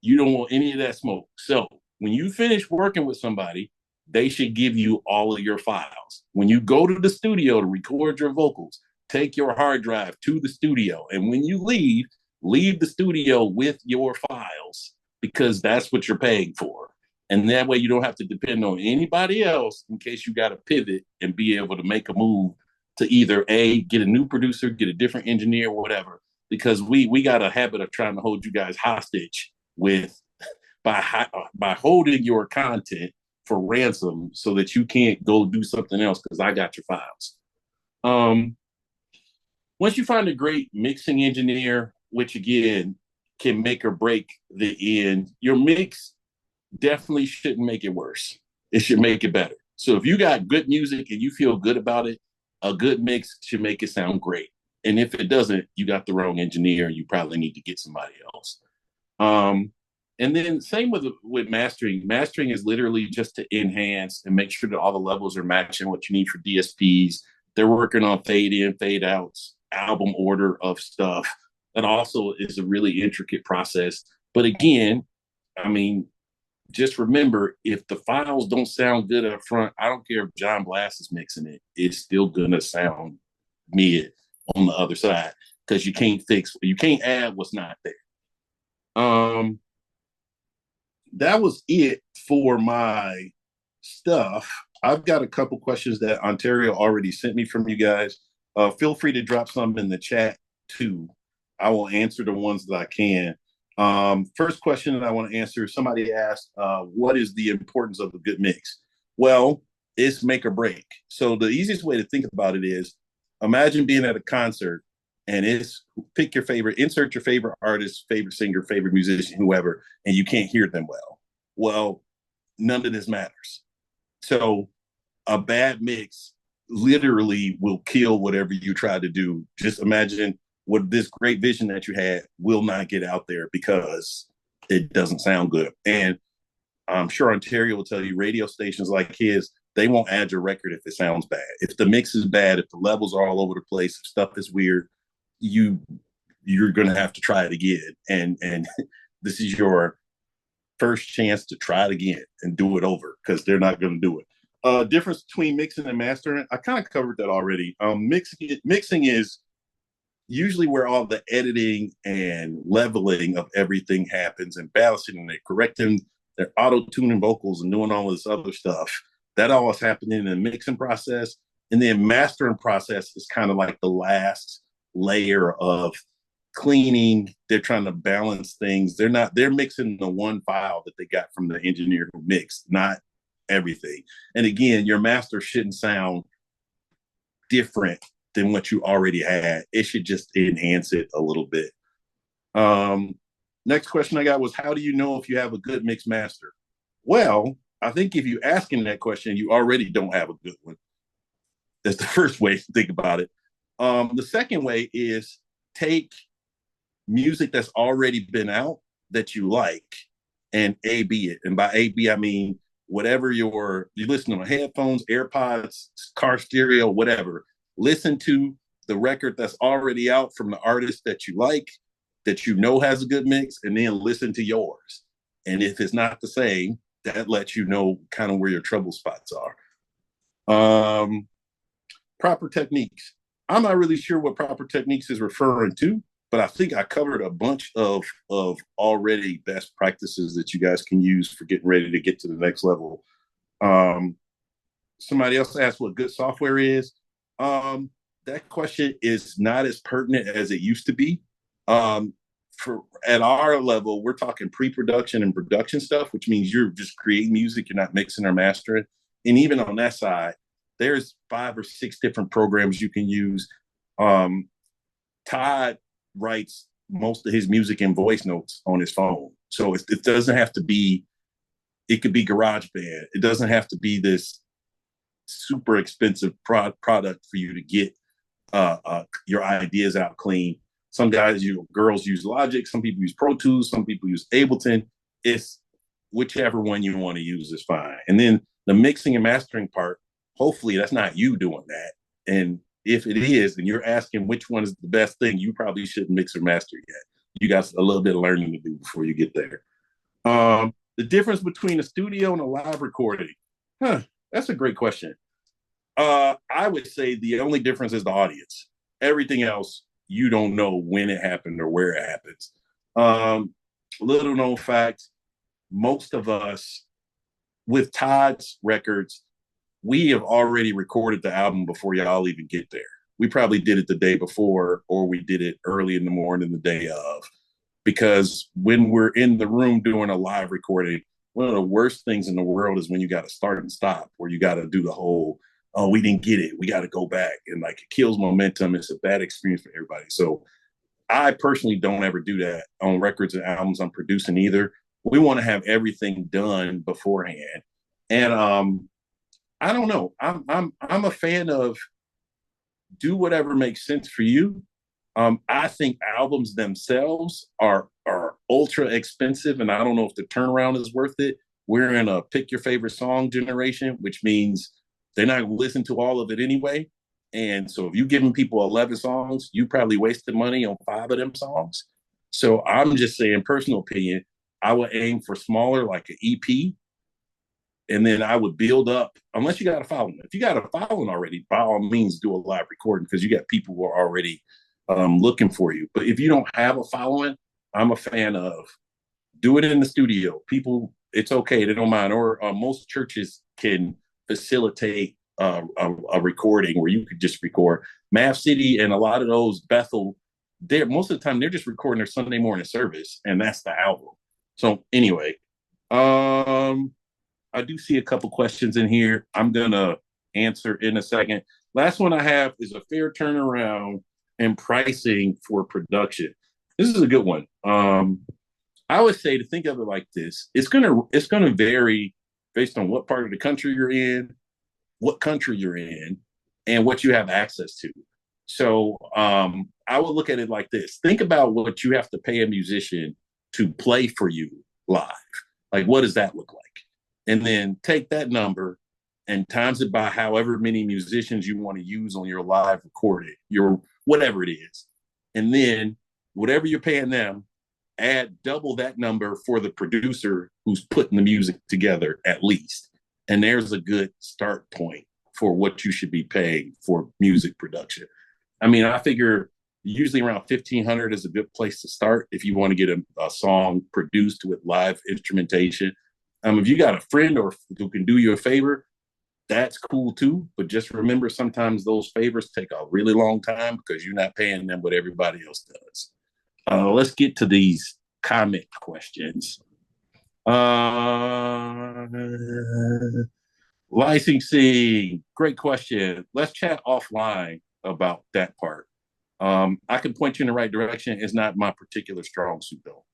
You don't want any of that smoke. So when you finish working with somebody, they should give you all of your files. When you go to the studio to record your vocals, take your hard drive to the studio. And when you leave the studio with your files because that's what you're paying for. And that way you don't have to depend on anybody else in case you got to pivot and be able to make a move to either get a new producer, get a different engineer, whatever, because we got a habit of trying to hold you guys hostage by holding your content for ransom so that you can't go do something else because I got your files. Once you find a great mixing engineer, which again can make or break the end, your mix definitely shouldn't make it worse. It should make it better. So if you got good music and you feel good about it, a good mix should make it sound great. And if it doesn't, you got the wrong engineer and you probably need to get somebody else. And then same with mastering. Mastering is literally just to enhance and make sure that all the levels are matching what you need for DSPs. They're working on fade in, fade outs, album order of stuff. That also is a really intricate process. But again, I mean, just remember, if the files don't sound good up front, I don't care if John Blass is mixing it, it's still gonna sound mid on the other side, because you can't add what's not there. That was it for my stuff. I've got a couple questions that Ontario already sent me from you guys. Feel free to drop some in the chat too. I will answer the ones that I can. First question that I want to answer, somebody asked, what is the importance of a good mix? Well, it's make or break. So the easiest way to think about it is, imagine being at a concert and it's pick your favorite, insert your favorite artist, favorite singer, favorite musician, whoever, and you can't hear them well. Well, none of this matters. So a bad mix literally will kill whatever you try to do. Just imagine what this great vision that you had will not get out there because it doesn't sound good. And I'm sure Ontario will tell you, radio stations like his, they won't add your record if it sounds bad. If the mix is bad, if the levels are all over the place, if stuff is weird, you're going to have to try it again. And this is your first chance to try it again and do it over, because they're not going to do it. Difference between mixing and mastering, I kind of covered that already. Mixing is usually where all the editing and leveling of everything happens, and balancing and correcting their auto-tuning vocals and doing all this other stuff. That all is happening in the mixing process. And then mastering process is kind of like the last layer of cleaning. They're trying to balance things. They're mixing the one file that they got from the engineer who mixed, not everything. And again, your master shouldn't sound different than what you already had. It should just enhance it a little bit. Next question I got was, how do you know if you have a good mix master? Well, I think if you're asking that question, you already don't have a good one. That's the first way to think about it. The second way is take music that's already been out that you like and A/B it. And by A/B, I mean whatever you listen on headphones, AirPods, car stereo, whatever. Listen to the record that's already out from the artist that you like, that you know has a good mix, and then listen to yours. And if it's not the same, that lets you know kind of where your trouble spots are. Proper techniques. I'm not really sure what proper techniques is referring to, but I think I covered a bunch of already best practices that you guys can use for getting ready to get to the next level. Somebody else asked what good software is. That question is not as pertinent as it used to be. At our level, we're talking pre-production and production stuff, which means you're just creating music, you're not mixing or mastering. And even on that side, there's 5 or 6 different programs you can use. Todd writes most of his music in voice notes on his phone. So it doesn't have to be, it could be GarageBand. It doesn't have to be this super expensive product for you to get your ideas out clean. Some girls use Logic, some people use Pro Tools, some people use Ableton. It's whichever one you want to use is fine. And then the mixing and mastering part, hopefully that's not you doing that. And if it is, and you're asking which one is the best thing, you probably shouldn't mix or master yet. You got a little bit of learning to do before you get there. The difference between a studio and a live recording. That's a great question. I would say the only difference is the audience. Everything else, you don't know when it happened or where it happens. Little known fact, most of us, with Todd's records, we have already recorded the album before y'all even get there. We probably did it the day before, or we did it early in the morning the day of. Because when we're in the room doing a live recording, one of the worst things in the world is when you got to start and stop, or you got to do the whole, oh, we didn't get it, we got to go back. And like, it kills momentum. It's a bad experience for everybody. So I personally don't ever do that on records and albums I'm producing either. We want to have everything done beforehand. And I don't know. I'm a fan of do whatever makes sense for you. I think albums themselves are ultra expensive, and I don't know if the turnaround is worth it. We're in a pick your favorite song generation, which means they're not going to listen to all of it anyway. And so if you're giving people 11 songs, you probably wasted money on 5 of them songs. So I'm just saying, personal opinion, I would aim for smaller, like an EP, and then I would build up. Unless you got a following, if you got a following already, by all means, do a live recording because you got people who are already looking for you. But if you don't have a following, I'm a fan of do it in the studio. People, it's okay, they don't mind. Or most churches can facilitate a recording where you could just record. Mav City and a lot of those Bethel, they're most of the time they're just recording their Sunday morning service, and that's the album. So anyway, I do see a couple questions in here. I'm gonna answer in a second. Last one I have is a fair turnaround and pricing for production. This is a good one. I would say to think of it like this: it's gonna vary based on what part of the country you're in, what country you're in, and what you have access to. So I would look at it like this: think about what you have to pay a musician to play for you live. Like, what does that look like? And then take that number and times it by however many musicians you want to use on your live recording, your whatever it is. And then whatever you're paying them, add double that number for the producer who's putting the music together at least. And there's a good start point for what you should be paying for music production. I mean, I figure usually around $1,500 is a good place to start if you want to get a song produced with live instrumentation. If you got a friend or who can do you a favor, that's cool too. But just remember, sometimes those favors take a really long time because you're not paying them what everybody else does. Let's get to these comment questions. Licensing, great question. Let's chat offline about that part. I can point you in the right direction. It's not my particular strong suit though.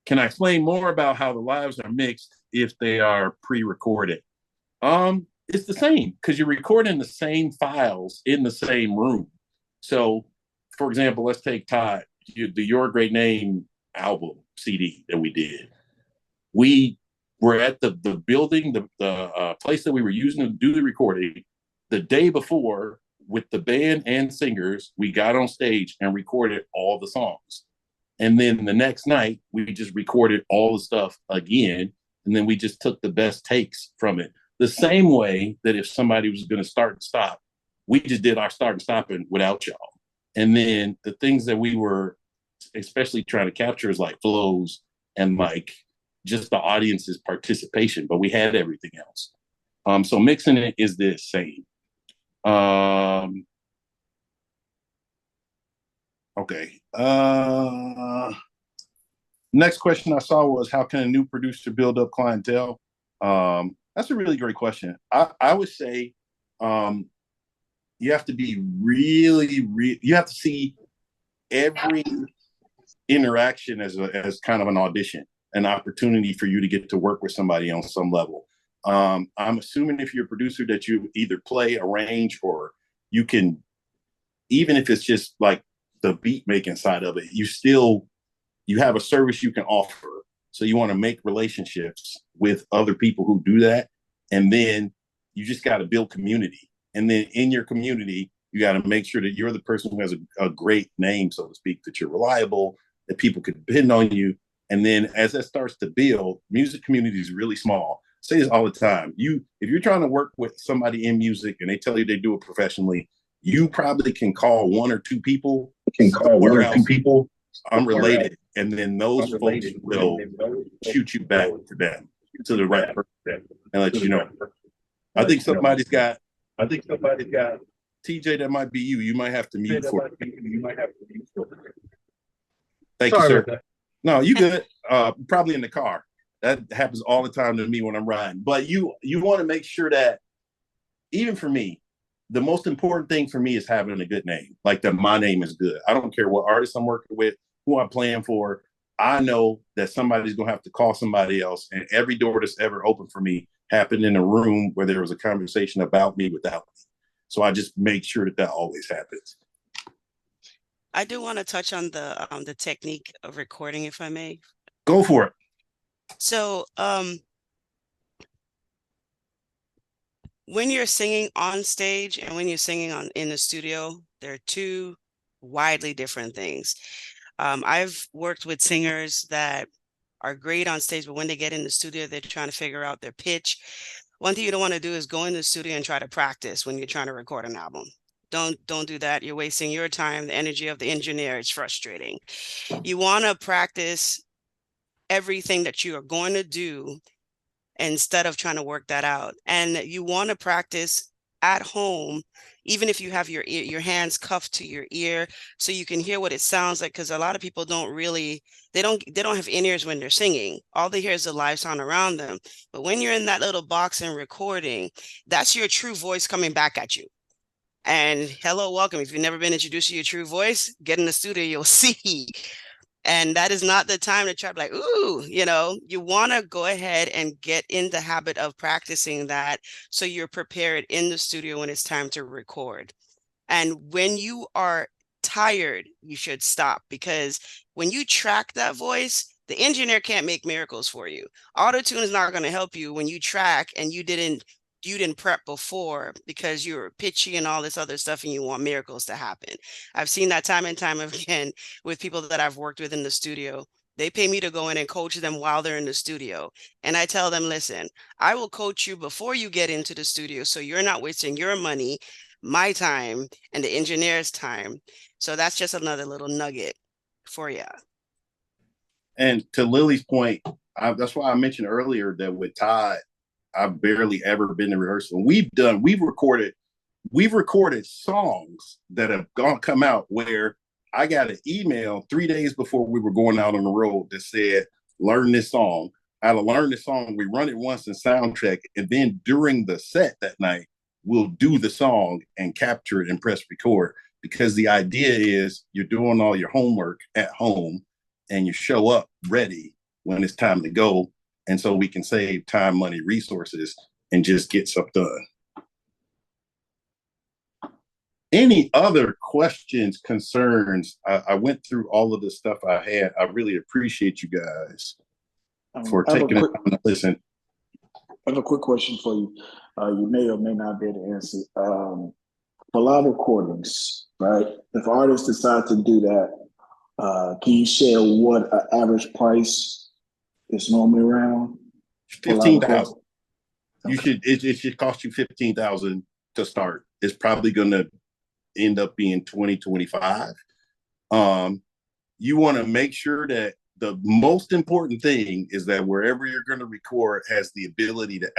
Can I explain more about how the lives are mixed if they are pre-recorded? It's the same because you're recording the same files in the same room. So, for example, let's take Todd, the Your Great Name album CD that we did. We were at the building, the place that we were using to do the recording. The day before, with the band and singers, we got on stage and recorded all the songs. And then the next night, we just recorded all the stuff again. And then we just took the best takes from it. The same way that if somebody was going to start and stop, we just did our start and stopping without y'all. And then the things that we were especially trying to capture is like flows and like just the audience's participation, but we had everything else. So mixing it is the same. Okay. Next question I saw was, how can a new producer build up clientele? That's a really great question. I would say you have to be you have to see every interaction as kind of an audition, an opportunity for you to get to work with somebody on some level. I'm assuming if you're a producer that you either play, arrange, or you can, even if it's just like the beat making side of it, you have a service you can offer. So you want to make relationships with other people who do that. And then you just got to build community. And then in your community, you got to make sure that you're the person who has a great name, so to speak, that you're reliable, that people can depend on you. And then as that starts to build, music community is really small. I say this all the time. If you're trying to work with somebody in music and they tell you they do it professionally, you probably can call one or two people, unrelated, and then those folks will shoot you back to them, to the right person, and let you know. I think somebody's got TJ, that might be you. You might have to mute for it. Thank you, sir. No, you good. Probably in the car. That happens all the time to me when I'm riding. But you want to make sure that, even for me, the most important thing for me is having a good name. Like that my name is good. I don't care what artist I'm working with, who I'm playing for. I know that somebody's going to have to call somebody else. And every door that's ever opened for me happened in a room where there was a conversation about me without me. So I just make sure that always happens. I do want to touch on the technique of recording, if I may. Go for it. So when you're singing on stage and when you're singing in the studio, they're two widely different things. I've worked with singers that are great on stage, but when they get in the studio, they're trying to figure out their pitch. One thing you don't want to do is go in the studio and try to practice when you're trying to record an album. Don't do that. You're wasting your time, the energy of the engineer. It's frustrating. You want to practice everything that you are going to do instead of trying to work that out. And you want to practice at home, even if you have your hands cuffed to your ear, so you can hear what it sounds like. Because a lot of people don't really, they don't have in-ears when they're singing. All they hear is the live sound around them. But when you're in that little box and recording, that's your true voice coming back at you. And hello, welcome. If you've never been introduced to your true voice, get in the studio, you'll see. And that is not the time to try to like, ooh, you want to go ahead and get in the habit of practicing that so you're prepared in the studio when it's time to record. And when you are tired, you should stop, because when you track that voice, the engineer can't make miracles for you. Auto-tune is not going to help you when you track and you didn't prep before because you're pitchy and all this other stuff and you want miracles to happen. I've seen that time and time again with people that I've worked with in the studio. They pay me to go in and coach them while they're in the studio. And I tell them, listen, I will coach you before you get into the studio so you're not wasting your money, my time, and the engineer's time. So that's just another little nugget for you. And to Lily's point, that's why I mentioned earlier that with Todd, I've barely ever been to rehearsal. We've recorded songs that have come out where I got an email 3 days before we were going out on the road that said, learn this song. I had to learn the song. We run it once in soundtrack. And then during the set that night, we'll do the song and capture it and press record. Because the idea is you're doing all your homework at home and you show up ready when it's time to go. And so we can save time, money, resources, and just get stuff done. Any other questions, concerns? I went through all of the stuff I had. I really appreciate you guys for taking the time to listen. I have a quick question for you. You may or may not be able to answer. For live recordings, right? If artists decide to do that, can you share what an average price is normally around? 15,000. Okay. It should cost you 15,000 to start. It's probably going to end up being 20-25. You want to make sure that the most important thing is that wherever you're going to record has the ability to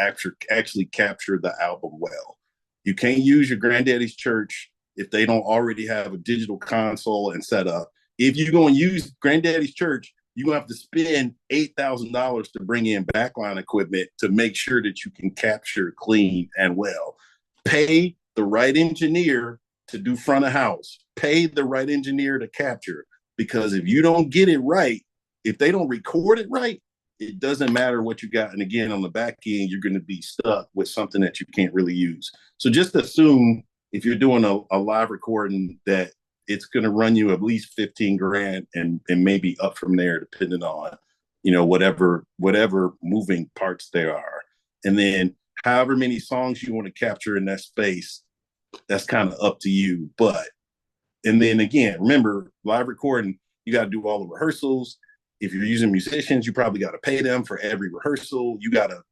actually capture the album well. You can't use your granddaddy's church if they don't already have a digital console and set up. If you're going to use granddaddy's church, you're going to have to spend $8,000 to bring in backline equipment to make sure that you can capture clean and well. Pay the right engineer to do front of house. Pay the right engineer to capture. Because if you don't get it right, if they don't record it right, it doesn't matter what you got. And again, on the back end, you're going to be stuck with something that you can't really use. So just assume if you're doing a live recording that it's going to run you at least 15 grand and maybe up from there, depending on, whatever moving parts there are. And then however many songs you want to capture in that space, that's kind of up to you. And then again, remember, live recording, you got to do all the rehearsals. If you're using musicians, you probably got to pay them for every rehearsal. You got to,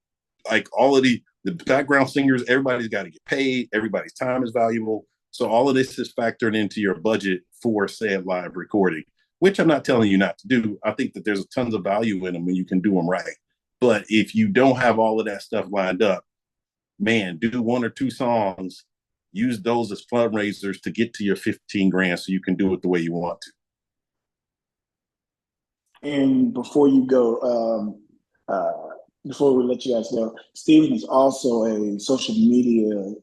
like, all of the background singers, everybody's got to get paid. Everybody's time is valuable. So all of this is factored into your budget for said live recording, which I'm not telling you not to do. I think that there's tons of value in them when you can do them right. But if you don't have all of that stuff lined up, man, do 1 or 2 songs, use those as fundraisers to get to your 15 grand so you can do it the way you want to. And before you go, before we let you guys go, Steven is also a social media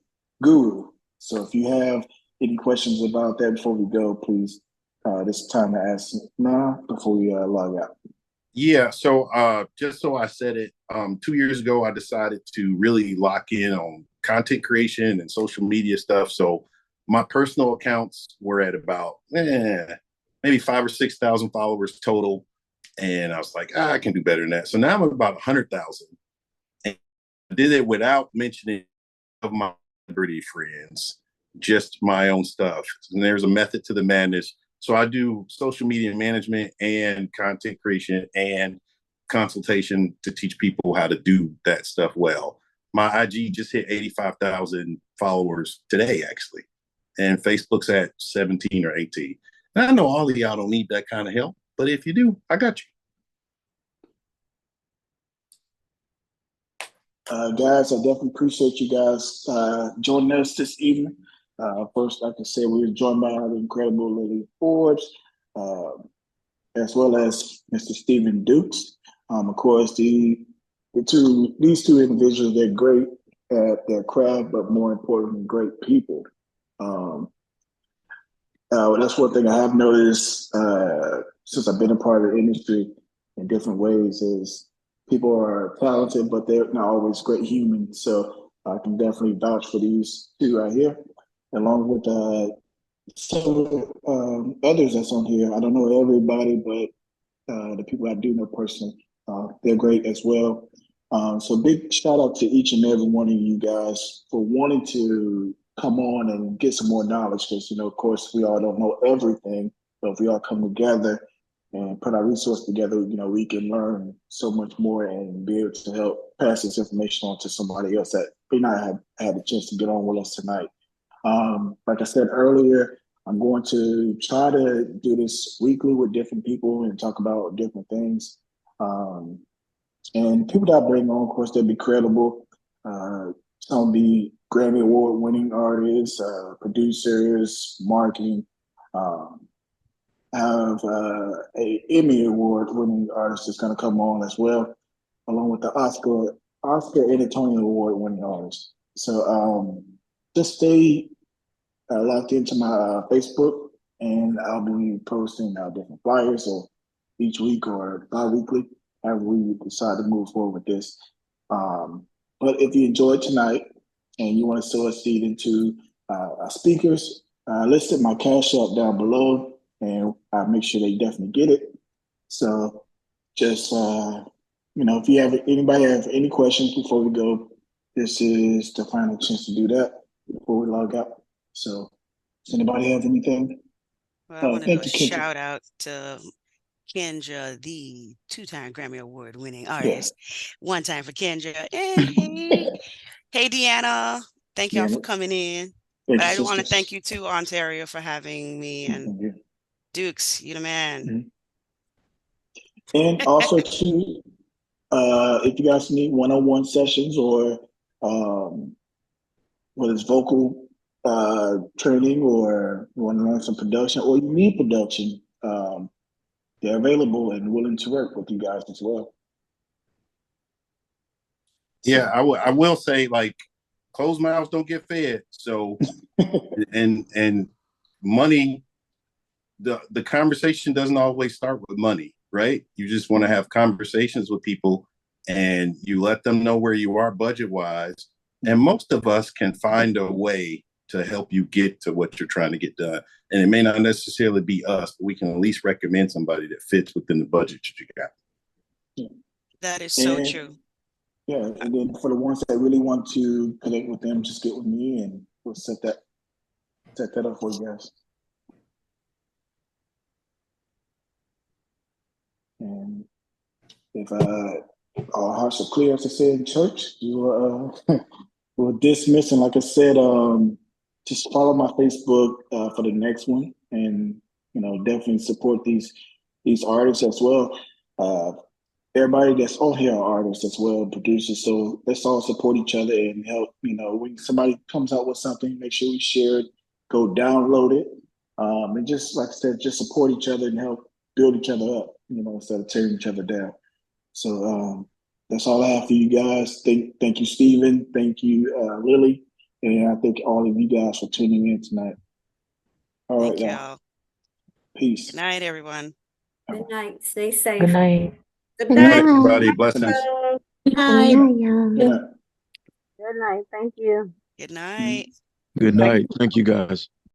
guru. So if you have any questions about that before we go, please, this is time to ask now before we log out. Yeah, so just so I said it, 2 years ago, I decided to really lock in on content creation and social media stuff. So my personal accounts were at about maybe 5,000 or 6,000 followers total. And I was like, I can do better than that. So now I'm at about 100,000. And I did it without mentioning of my celebrity friends, just my own stuff. And there's a method to the madness. So I do social media management and content creation and consultation to teach people how to do that stuff well. My IG just hit 85,000 followers today, actually. And Facebook's at 17 or 18. And I know all of y'all don't need that kind of help, but if you do, I got you. Guys, I definitely appreciate you guys joining us this evening. First, like I said, we were joined by the incredible Lili Forbes, as well as Mr. Stephen Dukes. Of course, these two individuals, they're great at their craft, but more importantly, great people. That's one thing I have noticed since I've been a part of the industry in different ways is people are talented, but they're not always great humans. So I can definitely vouch for these two right here, along with some others that's on here. I don't know everybody, but the people I do know personally, they're great as well. So big shout out to each and every one of you guys for wanting to come on and get some more knowledge, because, of course, we all don't know everything, but if we all come together and put our resources together, we can learn so much more and be able to help pass this information on to somebody else that may not have had a chance to get on with us tonight. Like I said earlier, I'm going to try to do this weekly with different people and talk about different things. And people that I bring on, of course, they'll be credible. Some will be Grammy Award winning artists, producers, marketing. Have a Emmy Award winning artist that's going to come on as well, along with the Oscar and Tony Award winning artist. So just stay locked into my Facebook, and I'll be posting different flyers or each week or bi-weekly, however we decide to move forward with this. But if you enjoyed tonight and you want to sow a seed into our speakers, listed my Cash App down below, and I'll make sure they definitely get it. So just, if you have anybody have any questions before we go, this is the final chance to do that before we log out. So does anybody have anything? Well, I want to Thank go you, Kendra. shout out to Kendra, the 2-time Grammy Award winning Yeah. artist. One time for Kendra. And hey, Deanna. Thank y'all Yeah. for coming in. Thank But you, I do want to sisters. thank you too, Ontario, for having me, and Thank you. Dukes, you the man. And also too, if you guys need one-on-one sessions or whether it's vocal training or you want to learn some production or you need production, they're available and willing to work with you guys as well. Yeah, I will say, like, closed mouths don't get fed. So and money, the conversation doesn't always start with money, right? You just want to have conversations with people and you let them know where you are budget wise. And most of us can find a way to help you get to what you're trying to get done. And it may not necessarily be us, but we can at least recommend somebody that fits within the budget that you got. That is so true. Yeah, and then for the ones that really want to connect with them, just get with me and we'll set that up for you guys. And if our hearts are clear, as I said in church, we'll dismiss. And like I said, just follow my Facebook for the next one, and definitely support these artists as well. Everybody that's on here are artists as well, producers. So let's all support each other and help. When somebody comes out with something, make sure we share it, go download it, and just like I said, just support each other and help build each other up. Instead of tearing each other down. So that's all I have for you guys. Thank you, Stephen. Thank you, Lili, and I thank all of you guys for tuning in tonight. All right, y'all. Peace. Good night, everyone. Good night. Stay safe. Good night. Good Good night, everybody. Blessings. Good night. Good night. Good night. Thank you. Good night. Good night. Thank you, guys.